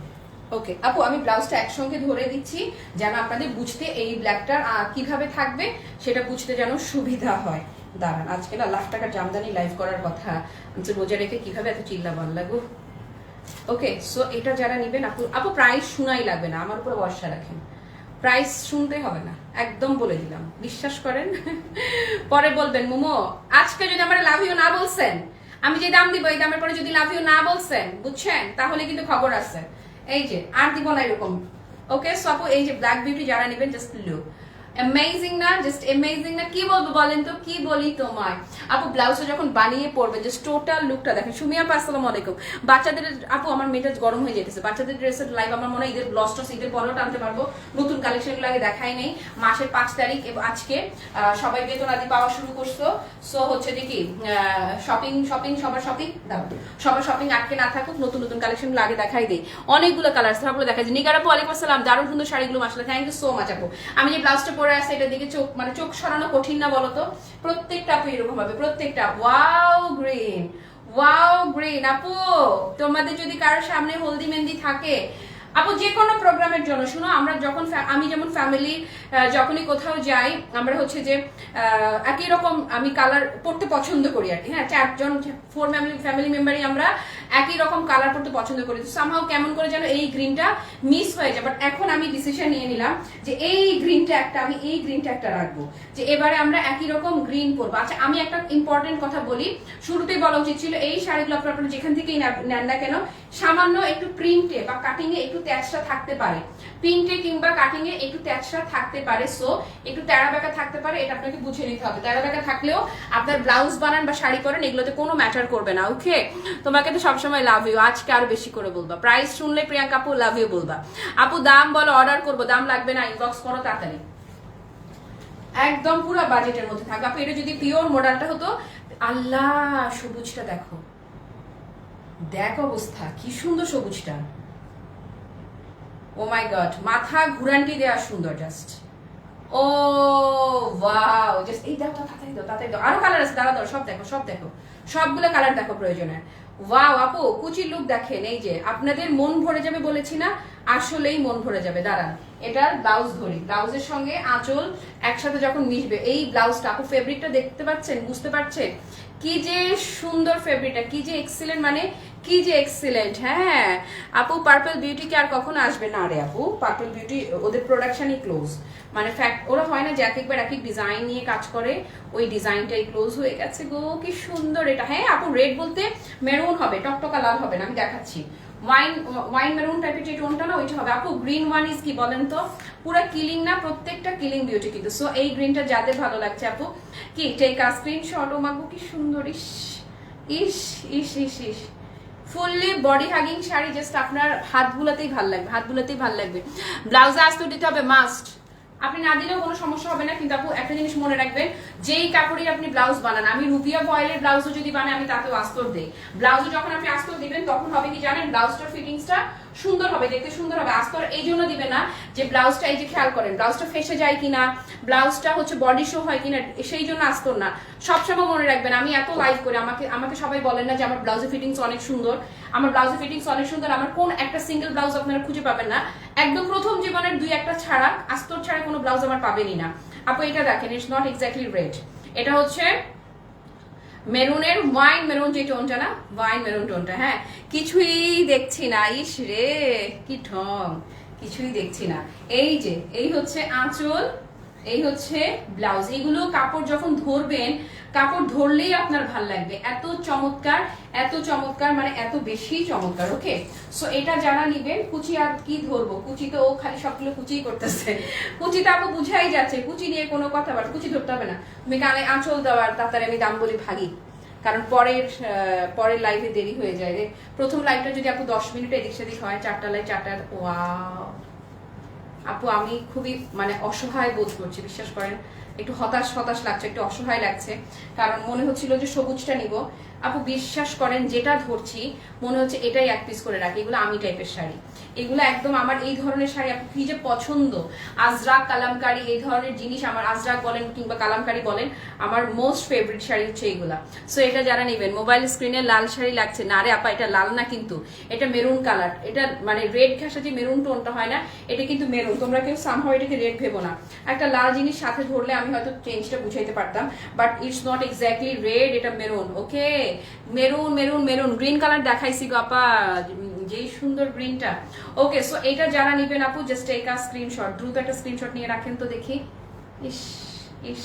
ওকে আপু, আমি ব্লাউজটা একসঙ্গে ধরে দিচ্ছি যেন আপনাদের বুঝতে এই ব্ল্যাকটার কিভাবে থাকবে সেটা বুঝতে যেন সুবিধা হয়। দাঁড়ান, আজকে না লাখ টাকার জামদানি লাইভ করার কথা, রোজা রেখে কিভাবে এত চিল্লা ভাল লাগো। ওকে, সো এটা যারা নিবেন আপু, আপু প্রাইস শোনাই লাগবে না, আমার উপর ভরসা রাখেন। প্রাইস শুনতে হবে না, একদম বলে দিলাম, বিশ্বাস করেন। পরে বলবেন মোমো আজকে যদি আমার লাভ ইউ না বলছেন, আমি যে দাম দিব এই দামের পরে যদি লাভ ইউ না বলছেন, বুঝছেন, তাহলে কিন্তু খবর আছে। এই যে আর দিব না এরকম। ওকে সো আপু এই যে ব্ল্যাক বিউটি যারা নেবেন জাস্ট লুক অ্যামেজিং না, জাস্ট অ্যামেজিং না, কি বলবো বলেন তো, কি বলি তোমায়। আপু ব্লাউজটা যখন বানিয়ে পড়বে জাস্ট টোটাল লুকটা দেখেন। সুমিয়া আপা আসসালামু আলাইকুম। বাচ্চাদের আপু আমার মেজাজ গরম হয়ে যেতেছে, বাচ্চাদের ড্রেসের লাইভ আমার মনে হয় ঈদের ব্লাউজ টস ঈদের পরেও টানতে পারবো, নতুন কালেকশনগুলো আগে দেখাই নেই। মাসের 5 তারিখ আজকে সবাই বেতন আদি পাওয়া শুরু করছো, সো হচ্ছে দেখি শপিং শপিং সবার শপিং দাও, সবার শপিং আটকে না থাকুক, নতুন নতুন কালেকশনগুলো আগে দেখাই দিই। অনেকগুলো কালার সবগুলো দেখাই দিই। নিগার আপু ওয়ালাইকুম আসসালাম, দারুণ সুন্দর শাড়িগুলো মাশাআল্লাহ, থ্যাংক ইউ সো মাচ আপু। আমি যে ব্লাউজটা পরে আছে এটার দিকে চোখ মানে চোখ সরানো কঠিন না বলতো, প্রত্যেকটা আপু এরকম হবে, প্রত্যেকটা। ওয়াও গ্রিন, ওয়াও গ্রিন আপু, তোমাদের যদি কারোর সামনে হলদি মেহেন্দি থাকে আপু যে কোনো প্রোগ্রামের জন্য, শুনো আমরা যখন আমি যেমন ফ্যামিলি যখনই কোথাও যাই আমরা হচ্ছে যে একই রকম আমি কালার পড়তে পছন্দ করি আর কি। হ্যাঁ 4 ফ্যামিলি মেম্বারই আমরা একই রকম কালার পড়তে পছন্দ করি, তো সামহাও কেমন করে যেন এই গ্রিনটা মিস হয়ে যায়। বাট এখন আমি ডিসিশন নিয়ে নিলাম যে এই গ্রিনটা একটা আমি এই গ্রিনটা একটা রাখবো, যে এবারে আমরা একই রকম গ্রিন পরবো। আচ্ছা আমি একটা ইম্পর্টেন্ট কথা বলি, শুরুতেই বলা উচিত ছিল এই শাড়িগুলো আপনারা যেখান থেকেই নেন না কেন সামান্য একটু প্রিন্টে বা কাটিং এ একটু তেজটা থাকতে পারে, প্রিন্টে কিংবা কাটিং এ একটু তেজটা থাকতে পারে, সো একটু তেরা বেঁকা থাকতে পারে, এটা আপনাকে বুঝে নিতে হবে। তেরা বেঁকা থাকলেও আপনার ব্লাউজ বানান বা শাড়ি করেন এগুলোতে কোনো ম্যাটার করবে না। ওকে তোমাকে তো সবসময় লাভ ইউ, আজকে আরো বেশি করে বলবা, প্রাইস শুনলে প্রিয়াঙ্কা আপু লাভ ইউ বলবা। আপু দাম বলো, অর্ডার করবো, দাম লাগবে না, ইনবক্স করো তাড়াতাড়ি, একদম পুরো বাজেটের মধ্যে থাকবে। আপু এটা যদি পিওর মডেলটা হতো, আল্লাহ সবুজটা দেখো, দেখ অবস্থা কি সুন্দর সবুজটা, ও মাই গড, মাথা ঘুরান্টি দেওয়া সুন্দর, জাস্ট ও ওয়াও, জাস্ট এই দেখো, তাড়াতাড়ি দাও তাড়াতাড়ি দাও, আরো কালার আছে, দাঁড়া দাও, সব দেখো সব দেখো, সবগুলো কালার দেখো প্রয়োজনে। ওয়াও আপু কুচির লুক দেখেন, এই যে আপনাদের মন ভরে যাবে বলেছি না, আসলেই মন ভরে যাবে। দাঁড়ান এটার ব্লাউজ ধরি, ব্লাউজের সঙ্গে আঁচল একসাথে যখন মিশবে, এই ব্লাউজটা আপু ফেব্রিকটা দেখতে পাচ্ছেন, বুঝতে পারছেন কি যে সুন্দর ফেব্রিকটা, কি যে এক্সিলেন্ট, মানে কি যে এক্সিলেন্ট। হ্যাঁ আপু পার্পল বিউটি কি আর কখনো আসবে না রে আপু, পার্পল বিউটি ওদের প্রোডাকশনই ক্লোজ, মানে ফ্যাক্ট ওরা হয় না যে এক একবার এক এক ডিজাইন নিয়ে কাজ করে, ওই ডিজাইনটাই ক্লোজ হয়ে গেছে গো, কি সুন্দর এটা। হ্যাঁ আপু রেড বলতে মেরুন হবে, টকটকা লাল হবে না, আমি দেখাচ্ছি, ওয়াইন মেরুন টাইপের যে টোনটা না ওইটা হবে। আপু গ্রিন ওয়ান ইজ কি বলেন তো, পুরো কিলিং না, প্রত্যেকটা কিলিং বিউটি কিন্তু। সো এই গ্রিনটা যাদের ভালো লাগছে আপু কি টেক আ স্ক্রিনশট, ও মাগো কি সুন্দর, ইস ইস ইস ইস ইস, fully body hugging sari, just আপনার হাতগুলোতেই ভাল লাগবে, হাতগুলোতেই ভাল লাগবে। ব্লাউজে আস্ত দিতে হবে মাস্ট, আপনি না দিলেও কোনো সমস্যা হবে না, কিন্তু আপু একটা জিনিস মনে রাখবেন, যেই কাপড়ের আপনি ব্লাউজ বানান, আমি রুবিয়া ভয়েলের ব্লাউজও যদি বানাই আমি তাতেও আস্তর দেই। ব্লাউজে যখন আপনি আস্তর দিবেন তখন হবে কি জানেন, ব্লাউজটার ফিটিংসটা সুন্দর হবে, দেখতে সুন্দর হবে। আস্তর এই জন্য দিবে না যে ব্লাউজটা, এই যে খেয়াল করেন ব্লাউজটা ফেসে যায় কিনা, ব্লাউজটা হচ্ছে বডি শো হয় কিনা, সেই জন্য আস্তর না। সবসময় মনে রাখবেন, আমি এত লাইভ করে আমাকে সবাই বলেন না যে আমার ব্লাউজের ফিটিংস অনেক সুন্দর, আমার ব্লাউজের ফিটিংস অনেক সুন্দর, আমার কোন একটা সিঙ্গেল ব্লাউজ আপনারা খুঁজে পাবেন না, একদম প্রথম জীবনের 2-1টা ছাড়া, আস্তর ছাড়া কোনো ব্লাউজ আমার পাবেনই না। আপু এটা দেখেন, ইটস নট এক্স্যাক্টলি রেড, এটা হচ্ছে মেরুনের ওয়াইন মেরুন যে টোনটা না, ওয়াইন মেরুন টোনটা। হ্যাঁ কিছুই দেখছি না, ইস রে কি ঠং, কিছুই দেখছি না। এই যে এই হচ্ছে আঁচল, এই হচ্ছে ব্লাউজ, এইগুলো কাপড় যখন ধরবেন, কাপড় ধরলেই আপনার ভাল লাগবে, এত চমৎকার, এত চমৎকার, মানে এত বেশি চমৎকার। ওকে সো এটা যারা নিবেন, কুচি আর কি ধরবো, কুচি তো ও খালি সবগুলো কুচিই করতেছে, কুচিটা আপু বুঝাই যাচ্ছে, কুচি নিয়ে কোনো কথা, বাট কুচি ধরতে হবে না, তুমি কানে আঁচল দেওয়ার তাড়াতাড়ি আমি দাম বলি ভাগি, কারণ পরের লাইভে দেরি হয়ে যায় রে। প্রথম লাইভটা যদি আপু 10 মিনিট এদিক সেদিক হয়, 4টা লাইভ 4টা, ওয়াও আপু আমি খুবই মানে অসহায় বোধ করছি, বিশ্বাস করেন একটু হতাশ হতাশ লাগছে, একটু অসহায় লাগছে, কারণ মনে হচ্ছিল যে সবুজটা নিব। আপু বিশ্বাস করেন যেটা ধরছি মনে হচ্ছে এটাই এক পিস করে রাখি, এগুলো আমি টাইপের শাড়ি, এগুলো একদম আমার এই ধরনের শাড়ি আপু কি যে পছন্দ, আজরাক কালামকারি এই ধরনের জিনিস আমার, আজরাক বলেন কিংবা কালামকারি বলেন, আমার মোস্ট ফেভারিট শাড়ি হচ্ছে এইগুলা। সো এটা যারা নেবেন, মোবাইল স্ক্রিনে লাল শাড়ি লাগছে না রে আপা, এটা লাল না কিন্তু, এটা মেরুন কালার, এটা মানে রেড ঘাসা যে মেরুন টোনটা হয় না, এটা কিন্তু মেরুন, তোমরা কেউ সামহাও এটাকে রেড ভেবো না। একটা লাল জিনিস সাথে ধরলে আমি হয়তো চেঞ্জটা বুঝাইতে পারতাম, but it's not exactly red, এটা maroon. Okay maroon maroon maroon, green colour দেখাইছি গো আপা, যেই সুন্দর গ্রিনটা। ওকে, সো এটা যারা নিবেন আপু জাস্ট টেক আ স্ক্রিনশট, দ্রুত একটা স্ক্রিনশট নিয়ে রাখেন তো দেখি। ইস ইস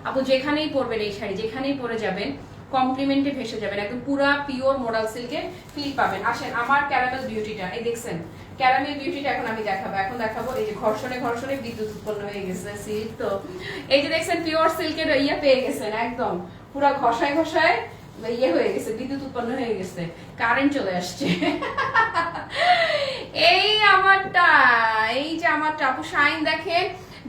আপু যেখানেই পরবেন এই শাড়ি, যেখানেই পরে যাবেন কমপ্লিমেন্টে ভেসে যাবেন, একদম পুরা পিওর মোডাল সিল্কের ফিল পাবেন। আসেন আমার ক্যারামেল বিউটিটা, এই দেখছেন ক্যারামেল বিউটিটা এখন আমি দেখাবো। এখন দেখাবো এই যে ঘর্ষণে ঘর্ষণে বিদ্যুৎ উৎপন্ন হয়ে গেছে সিল্ক, তো এই যে দেখছেন পিওর সিল্কের ইয়ে পেয়ে গেছেন, একদম পুরা ঘষায় ঘষায় ইয়ে হয়ে গেছে, বিদ্যুৎ উৎপন্ন হয়ে গেছে, কারেন্ট চলে আসছে। এই আমারটা, এই যে আমারটা আপু শাইন দেখেন,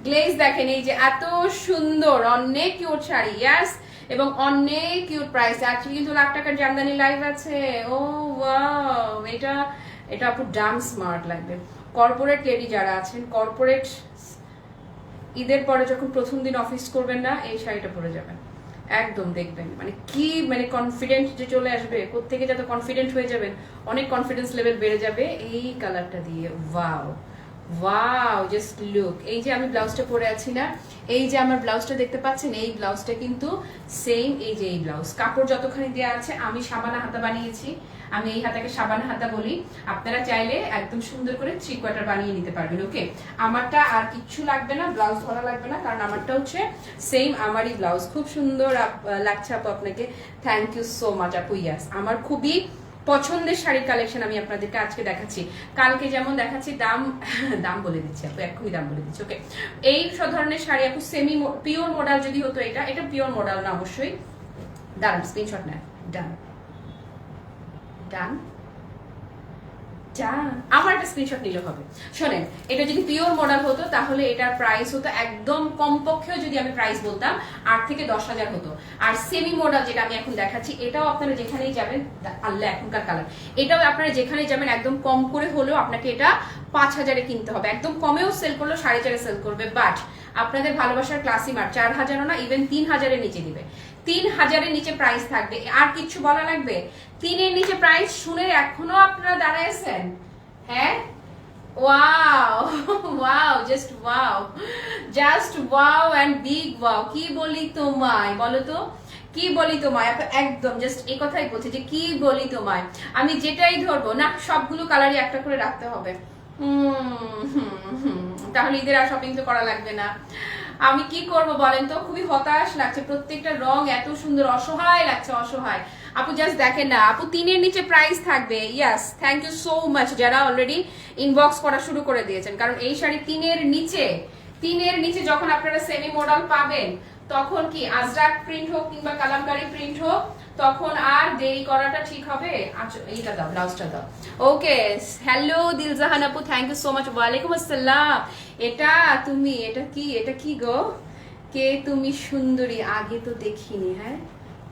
গ্লেজ দেখেন, এই যে এত সুন্দর অনেক কিউট শাড়ি, ইয়াস, এবং অনেক কিউট প্রাইস। আজকে কিন্তু লাখ টাকার জামদানি লাইভ আছে। ও ওয়াও, এটা এটা আপু ডাম স্মার্ট লাগবে। কর্পোরেট লেডি যারা আছেন, কর্পোরেট ঈদের পরে যখন প্রথম দিন অফিস করবেন না, এই শাড়িটা পরে যাবেন, একদম দেখবেন মানে কি মানে কনফিডেন্ট যে চলে আসবে, কোত্থেকে যত কনফিডেন্ট হয়ে যাবেন, অনেক কনফিডেন্স লেভেল বেড়ে যাবে এই কালারটা দিয়ে। Wow wow, just look. এই যে আমি ব্লাউজটা পরে আছি না, এই যে আমার ব্লাউজটা দেখতে পাচ্ছেন, এই ব্লাউজটা কিন্তু সেম এই যে এই ব্লাউজ, কাপড় যতখানি দেওয়া আছে আমি সাবানা হাতা বানিয়েছি, আমি এই হাতাকে সাবানা হাতা বলি, আপনারা চাইলে একদম সুন্দর করে 3 কোয়ার্টার বানিয়ে নিতে পারবেন। ওকে, আমারটা আর কিচ্ছু লাগবে না, ব্লাউজ ধরা লাগবে না, কারণ আমারটা হচ্ছে সেম আমারই ব্লাউজ। খুব সুন্দর লাগছে আপু আপনাকে, থ্যাংক ইউ সো মাচ আপু। ইয়াস, আমার খুবই পছন্দের শাড়ির কালেকশন আমি আপনাদেরকে আজকে দেখাচ্ছি, কালকে যেমন দেখাচ্ছি। দাম দাম বলে দিচ্ছি আপু, এক্ষুনি দাম বলে দিচ্ছি। ওকে, এই সব ধরনের শাড়ি আপু সেমি পিওর মডেল যদি হতো, এটা এটা পিওর মডেল না অবশ্যই। দাঁড়ান স্ক্রিনশট নেন, ডান ডান আমার একটা স্ক্রিনশট নিলে হবে। শোনেন, এটা যদি পিওর মডেল হতো তাহলে এটার প্রাইস হতো একদম কমপক্ষেও যদি আমি প্রাইস বলতাম 8 থেকে 10,000 হতো। আর সেমি মডেল যেটা আমি এখন দেখাচ্ছি, এটাও আপনারা যেখানেই যাবেন, আল্লাহ এখনকার কালার, এটাও আপনারা যেখানেই যাবেন একদম কম করে হলেও আপনাকে এটা 5,000-এ কিনতে হবে। একদম কমেও সেল করলেও 4,500-এ সেল করবে, বাট আপনাদের ভালোবাসার ক্লাসি মার 4,000-ও না, ইভেন 3,000-এর নিচে দিবে। 3,000-এর নিচে প্রাইস থাকবে, আর কিছু বলা লাগবে? 3-এর নিচে প্রাইস শুনে এখনো আপনারা দাঁড়াইছেন? হ্যাঁ, wow wow, just wow, just wow and big wow. কি বলি তোমায়, বলো তো কি বলি তোমায়? একদম জাস্ট এই কথাই বলছি যে কি বলি তোমায়, আমি যেটাই ধরবো না, সবগুলো কালারই একটা করে রাখতে হবে। তাহলে ঈদের আর শপিং তো করা লাগবে না। আমি কি করব বলেন তো, খুবই হতাশ লাগছে, প্রত্যেকটা রং এত সুন্দর, অসহায় লাগছে, অসহায়। আপু জাস্ট দেখেন না আপু, 3-এর নিচে প্রাইস থাকবে। ইয়াস, থ্যাংক ইউ সো মাচ যারা অলরেডি ইনবক্স করা শুরু করে দিয়েছেন, কারণ এই শাড়ি 3-এর নিচে যখন আপনারা সেমি মডেল পাবেন, তখন কি আজরাক প্রিন্ট হোক কিংবা কালামকারী প্রিন্ট হোক, তখন আর দেরি করাটা ঠিক হবে। আচ্ছা এইটা দাও, ব্লাউজটা দাও। ওকে, হ্যালো দিলজাহান আপু, থ্যাংক ইউ সো মাচ। ওয়ালাইকুম আসসালাম। এটা তুমি, এটা কি গো? কে তুমি সুন্দরী, আগে তো দেখিনি। হ্যাঁ,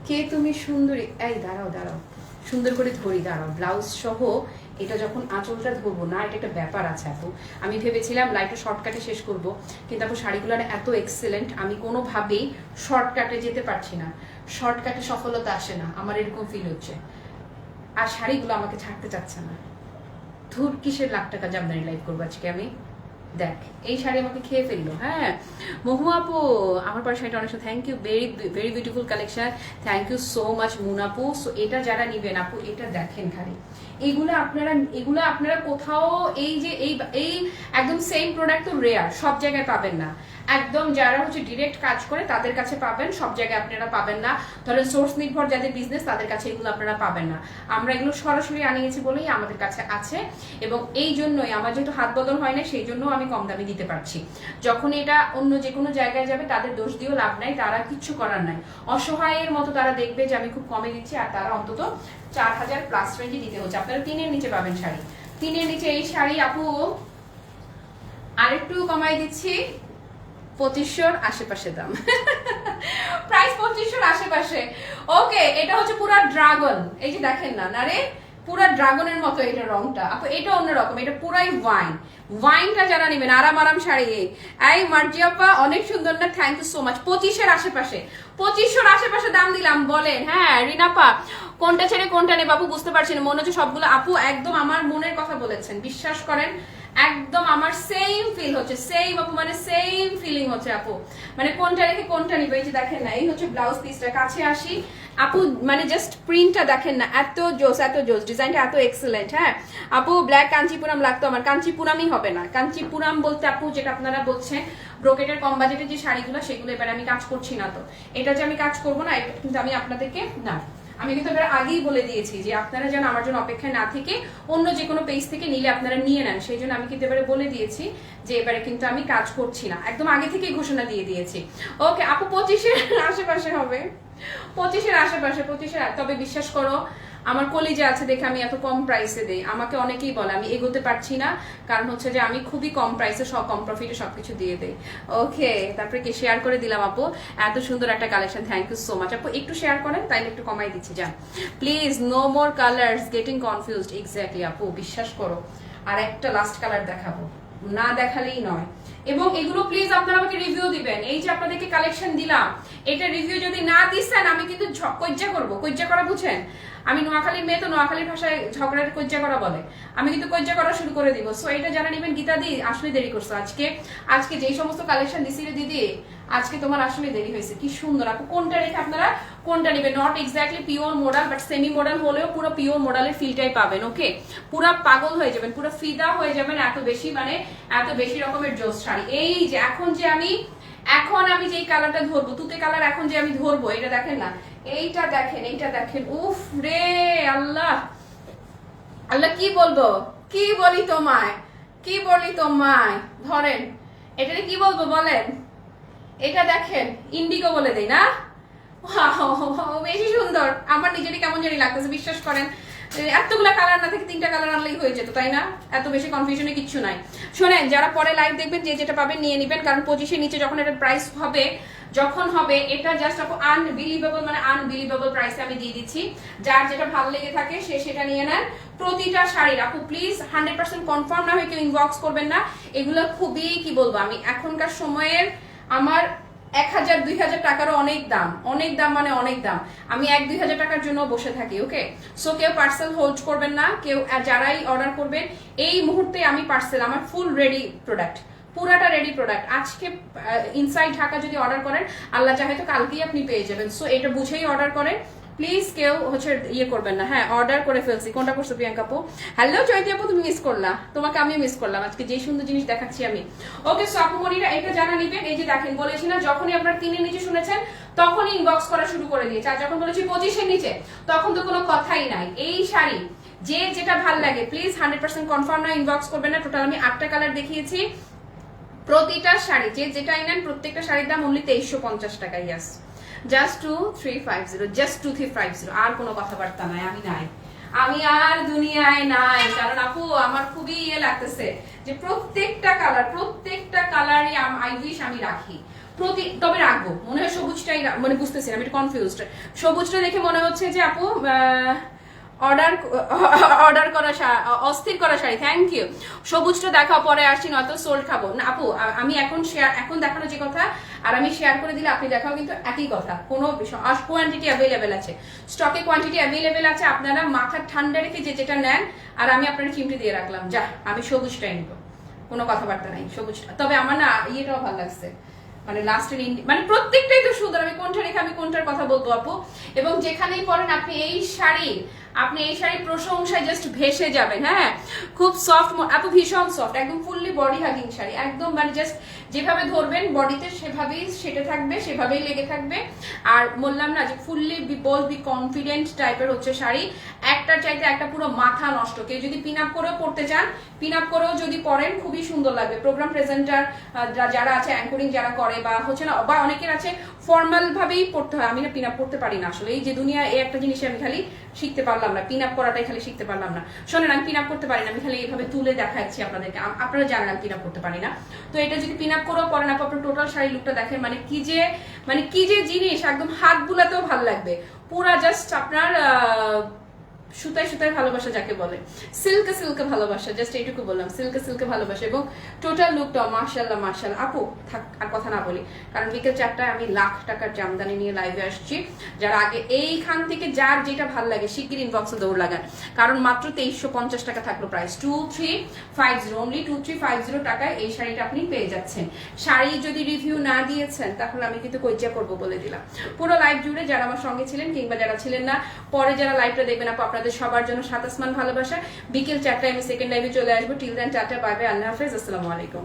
কে তুমি সুন্দরী? এই দাঁড়াও দাঁড়াও, সুন্দর করে ধরি, দাঁড়াও। ব্লাউজ সহ এটা যখন আঁচলটা ধরবো না, এটা একটা ব্যাপার আছে আপু। আমি ভেবেছিলাম লাইটটা শর্টকাটে শেষ করব, কিন্তু আপু শাড়িগুলো এত এক্সেলেন্ট, আমি কোনোভাবেই শর্টকাটে যেতে পারছি না। শর্টকাটে সফলতা আসে না, আমার এরকম ফিল হচ্ছে। আর শাড়িগুলো আমাকে ছাড়তে চাচ্ছে না। ধুর, কিসের লাখ টাকা জামদানি লাইভ করবো আজকে আমি? দেখ, এই শাড়ি আমাকে খেয়ে ফেললো। হ্যাঁ মহুয়া আপু, আমার পরে শাড়িটা অনেক, thank you, very very beautiful collection, thank you so much মুনাপু। সো এটা যারা নিবেন আপু, এটা দেখেন খালি, এগুলো আপনারা কোথাও, এই যে এই একদম সেম প্রোডাক্ট তো রেয়ার, সব জায়গায় পাবেন না। একদম যারা হচ্ছে ডিরেক্ট কাজ করে তাদের কাছে পাবেন, সব জায়গায় আপনারা পাবেন না। ধরেন সোর্স নির্ভর যাদের বিজনেস, তাদের কাছে এগুলো আপনারা পাবেন না। আমরা এগুলো সরাসরি আনিয়েছি বলেই আমাদের কাছে আছে, এবং এই জন্যই আমার যেহেতু হাত বদল হয় না, সেই জন্য আমি কম দামে দিতে পারছি। যখন এটা অন্য যে কোনো জায়গায় যাবে, তাদের দোষ দিয়েও লাভ নাই, তারা কিচ্ছু করার নাই। অসহায়ের মতো তারা দেখবে যে আমি খুব কমে দিচ্ছি, আর তারা অন্তত 4,000 প্লাস রেঞ্জে দিতে হচ্ছে। আপনারা 3-এর নিচে পাবেন শাড়ি, 3-এর নিচে এই শাড়ি আপু আরেকটু কমাই দিচ্ছি, 2500-র আশেপাশে দাম, প্রাইস 2500-র আশেপাশে। ওকে, এটা হচ্ছে পুরা ড্রাগন, এই যে দেখেন না, না রে, পুরা ড্রাগনের মতো এটা রংটা আপু, এটা অন্যরকম, এটা পুরাই ওয়াইনটা যারা নেবেন, আরাম শাড়ি। এই মার্জিয়াপা অনেক সুন্দর না, থ্যাংক ইউ সো মাচ। 25-এর আশেপাশে, 2500-র আশেপাশে দাম দিলাম, বলেন। হ্যাঁ রিনাপা, কোনটা ছেড়ে কোনটা নেব আপু বুঝতে পারছি না, মনে হচ্ছে সবগুলো। আপু একদম আমার মনের কথা বলেছেন, বিশ্বাস করেন, একদম আমার সেম ফিল হচ্ছে, সেম আপু, মানে সেম ফিলিং হচ্ছে আপু, মানে কোনটা রেখে কোনটা নিবে। এই যে দেখেন না, এই হচ্ছে ব্লাউজ পিসটা, কাছে আসি আপু, মানে জাস্ট প্রিন্টটা দেখেন না, এত জোস, এত জোস, ডিজাইনটা এত এক্সেলেন্ট। হ্যাঁ আপু, ব্ল্যাক কাঞ্চিপুরাম লাগতো আমার, কাঞ্চিপুরামই হবে না। কাঞ্চিপুরাম বলতে আপু যেটা আপনারা বলছেন ব্রোকেটের কম বাজেটের যে শাড়িগুলো, সেগুলো এবারে আমি কাজ করছি না। তো এটা যে আমি কাজ করবো না, এটা কিন্তু আমি আপনাদেরকে না, আমি কিন্তু এবার আগেই বলে দিয়েছি যে আপনারা যেন আমার জন্য অপেক্ষায় না থেকে অন্য যে কোনো পেজ থেকে নিলে আপনারা নিয়ে নেন। সেই জন্য আমি কিন্তু এবারে বলে দিয়েছি যে এবারে কিন্তু আমি কাজ করছি না, একদম আগে থেকেই ঘোষণা দিয়ে দিয়েছি। ওকে আপু, 25-এর আশেপাশে হবে, 25-এর আশেপাশে, 25-এর। তবে বিশ্বাস করো আমার কলিজা আছে দেখে আমি এত কম প্রাইসে দেই। আমাকে অনেকেই বলে আমি এগোতে পারছি না, কারণ হচ্ছে যে আমি খুবই কম প্রাইসে, সব কম প্রফিটে সবকিছু দিয়ে দেই। ওকে, তারপরে কি শেয়ার করে দিলাম আপু, এত সুন্দর একটা collection, thank you so much আপু। একটু শেয়ার করেন তাইলে একটু কমাই দিচ্ছি, যান please. No more colours getting confused, exactly আপু, বিশ্বাস করো। আর একটা লাস্ট কালার দেখাবো, না দেখালেই নয়। এবং এগুলো প্লিজ আপনারা আমাকে রিভিউ দিবেন। এই যে আপনাদেরকে কালেকশন দিলাম, এটা রিভিউ যদি না দিচ্ছেন আমি কিন্তু কজ্জা করবো। কজ্জা করা বুঝেন? আমি নোয়াখালীর মেয়ে, তো নোয়াখালীর ভাষায় ঝগড়ার কজ্জা করা বলে, আমি কিন্তু কজ্জা করা শুরু করে দিব। সো এটা যারা নেবেন, গীতা দি আসলে দেরি করছো আজকে যেই সমস্ত কালেকশন দিছি রে দিদি, আজকে তোমার আসলে দেরি হয়েছে। কি সুন্দর আপু, কোনটা রেখে আপনারা কোনটা নেবেন। Not exactly pure model, but semi model হলেও পুরো পিওর মডেলের ফিলটাই পাবেন। ওকে, পুরো পাগল হয়ে যাবেন, পুরো ফিদা হয়ে যাবেন, এত বেশি, মানে এত বেশি রকমের জোস শাড়ি। এই যে এখন আমি যেই কালারটা ধরবো, তুতে কালার এখন যে আমি ধরবো, এটা দেখেন না, এইটা দেখেন, এইটা দেখেন, উফ রে আল্লাহ, আল্লাহ কি বলবো, কি বলি তোমায়, কি বলি তোমায়, ধরেন এটা কি বলবো বলেন। এটা দেখেন, ইন্ডিগো বলে দেই না, বেশি সুন্দর, আমার নিজেরই কেমন জানি লাগতেছে। বিশ্বাস করেন এতগুলা কালার না থেকে 3টা কালার আনলেই হয়ে যেত, তাই না? এত বেশি কনফিউশনে কিচ্ছু নাই। শোনেন, যারা পরে লাইভ দেখবেন, যে যেটা পাবেন নিয়ে নেবেন, কারণ 25-এর নিচে যখন এটা প্রাইস হবে, যখন হবে এটা জাস্ট আপু আনবিলিভেবল, মানে আনবিলিভেবল প্রাইসে আমি দিয়ে দিচ্ছি। যার যেটা ভালো লেগে থাকে সে সেটা নিয়ে নেন। প্রতিটা শাড়ির আপু প্লিজ 100% কনফার্ম না হয়ে কেউ ইনবক্স করবেন না। এগুলো খুবই কি বলবো, আমি এখনকার সময়ের আমার 1000-2000 টাকারও অনেক দাম, অনেক দাম, মানে অনেক দাম। আমি 1-2000 টাকার জন্য বসে থাকি। ওকে, সো কেউ পার্সেল হোল্ড করবেন না, কেউ যারাই অর্ডার করবেন এই মুহূর্তে আমি পার্সেল, আমার ফুল রেডি প্রোডাক্ট, পুরাটা রেডি প্রোডাক্ট। আজকে ইনসাইড ঢাকা যদি অর্ডার করেন, আল্লাহ চাহে তো কালকেই আপনি পেয়ে যাবেন। সো এটা বুঝেই অর্ডার করেন প্লিজ, কেউ হচ্ছে ইয়ে করবেন না। হ্যাঁ, অর্ডার করে ফেলছি। কোনটা করছো প্রিয়াঙ্কা আপু? হ্যালো চৈতি আপু, তুমি মিস করলা, তোমাকে আমি মিস করলাম আজকে, যে সুন্দর জিনিস দেখাচ্ছি আমি। ওকে, সো আপু মনিরা এটা জানা নিবেন। এই যে দেখেন, বলেছি না যখনই আপনার 3-এর নিচে শুনেছেন তখনই ইনবক্স করা শুরু করে দিয়েছে, আর যখন বলেছি 25-এর নিচে তখন তো কোনো কথাই নাই। এই শাড়ি যে যেটা ভাল লাগে প্লিজ 100% কনফার্ম না ইনবক্স করবেন না। টোটাল আমি 8টা কালার দেখিয়েছি, প্রতিটা শাড়ি যে যেটাই নেন প্রত্যেকটা শাড়ির দাম অনলি 2350 টাকা। ইয়াস, জাস্ট 2350, জাস্ট 2350, আর কোনো কথাবার্তা নাই। আমি আর দুনিয়ায় নাই, কারণ আপু আমার খুবই ইয়ে লাগতেছে যে প্রত্যেকটা কালারই আই উইশ আমি রাখি, তবে রাখবো মনে হয় সবুজটাই, মানে বুঝতেছি আমি একটু কনফিউজড। সবুজটা দেখে মনে হচ্ছে যে আপু অর্ডার করা, অস্থির করা শাড়ি, থ্যাংক ইউ। সবুজটা দেখা পরে আসছি, নয়তো সোল্ড খাবো না আপু। আমি এখন দেখানো যে কথা আর আমি শেয়ার করে দিলে আপনি দেখাও কিন্তু একই কথা, কোনো কোয়ান্টিটি অ্যাভেলেবেল আছে, স্টকে কোয়ান্টিটি অ্যাভেলেবেল আছে। আপনারা মাথা ঠান্ডা রেখে যে যেটা নেন, আর আমি আপনার চিমটি দিয়ে রাখলাম, যা আমি সবুজটাই নিব, কোনো কথাবার্তা নাই সবুজটা। তবে আমার না ইয়েটাও ভালো লাগছে, মানে লাস্টের মানে প্রত্যেকটাই তো সুন্দর, আমি কোনটা রেখে আমি কোনটার কথা বলবো আপু। এবং যেখানেই পরেন আপনি এই শাড়ির প্রশংসায় জাস্ট ভেসে যাবেন। হ্যাঁ, খুব সফট আপু, ভীষণ সফট, একদম ফুললি বডি হাগিং শাড়ি, একদম মানে জাস্ট যেভাবে ধরবেন বডিতে সেভাবেই সেটে থাকবে, সেভাবেই লেগে থাকবে। আর বললাম না যে ফুললি বি কনফিডেন্ট টাইপের হচ্ছে শাড়ি, একটার চাইতে একটা পুরো মাথা নষ্ট। কেউ যদি পিন আপ করেও পড়তে চান, পিন আপ করেও যদি পরেন খুবই সুন্দর লাগবে। প্রোগ্রাম প্রেজেন্টার যারা আছে, অ্যাঙ্করিং যারা করে, বা হচ্ছে না, বা অনেকের আছে ফর্মাল ভাবেই পড়তে হয়। আমি না পিন আপ করতে পারি না আসলে, এই যে দুনিয়া এই একটা জিনিস আমি খালি শিখতে পারলাম না, পিন আপ করাটাই খালি শিখতে পারলাম না। শোনেন, আমি পিন আপ করতে পারি না, আমি খালি এইভাবে তুলে দেখাচ্ছি আপনাদেরকে, আপনারা জানেন আমি পিন আপ করতে পারি না। তো এটা যদি পিন আপ করেও পরেন আপু, আপনার টোটাল শাড়ি লুকটা দেখেন, মানে কি যে জিনিস, একদম হাত বুলাতেও ভালো লাগবে পুরা। জাস্ট আপনার সুতায় সুতায় ভালোবাসা যাকে বলে, সিল্কে সিল্কে ভালোবাসা, জাস্ট এইটুকু বললাম, সিল্কে সিল্কে ভালোবাসা। এবং টোটাল লুকটা মাশাআল্লাহ মাশাআল্লাহ। আপু থাক আর কথা না বলি, কারণ বিকেল 4টায় আমি লাখ টাকার জামদানি নিয়ে লাইভে আসছি। যারা আগে এইখান থেকে যার যেটা ভালো লাগে শিগগির ইনবক্সে দৌড় লাগান, কারণ মাত্র 2350 টাকা থাকলো প্রাইস, 2350 অনলি 2350 টাকায় এই শাড়িটা আপনি পেয়ে যাচ্ছেন। শাড়ি যদি রিভিউ না দিয়েছেন তাহলে আমি কিন্তু কইজা করবো বলে দিলাম। পুরো লাইভ জুড়ে যারা আমার সঙ্গে ছিলেন কিংবা যারা ছিলেন না, পরে যারা লাইভটা দেখবেন আপু, আপনাদের সবার জন্য সাত আসমান ভালোবাসা। বিকেল 4টায় আমি সেকেন্ড লাইভে চলে আসবো। Till then tata, bye bye, আল্লাহ হাফেজ, আসসালামু আলাইকুম।